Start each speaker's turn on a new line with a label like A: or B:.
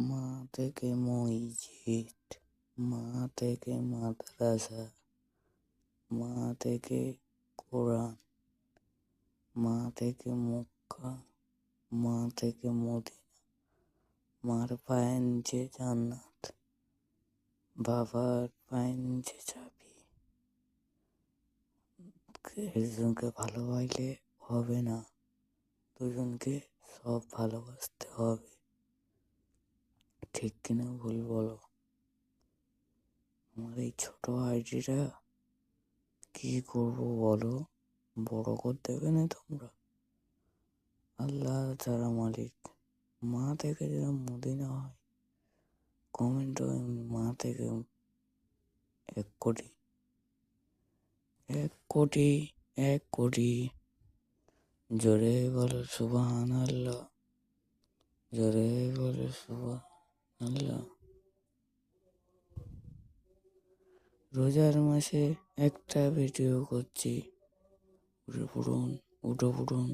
A: মা থেকে মসজিদ, মা থেকে মাদ্রাসা, মা থেকে কোরআন, মা থেকে মক্কা, মা থেকে মদিনা, মার পায়ের নিচে জান্নাত, বাবার পায়ের নিচে চাবি। একজনকে ভালোবাসলে হবে না, দুজনকে সব ভালোবাসতে হবে। ঠিক কিনা ভুল বলো? আমার এই ছোট আইডিটা কি করবো বলো? বড় করতে হবে না তোমরা? আল্লাহ যারা মালিক, মা থেকে যেন মদিনা হয়, কমেন্ট মা থেকে 1 কোটি, 1 কোটি, 1 কোটি। জোরে বলো সুবহানাল্লাহ, জোরে বলো সুবহানাল্লাহ। রোজার মাসে একটা ভিডিও করছি, উঠে পড়ুন, উঠে পড়ুন।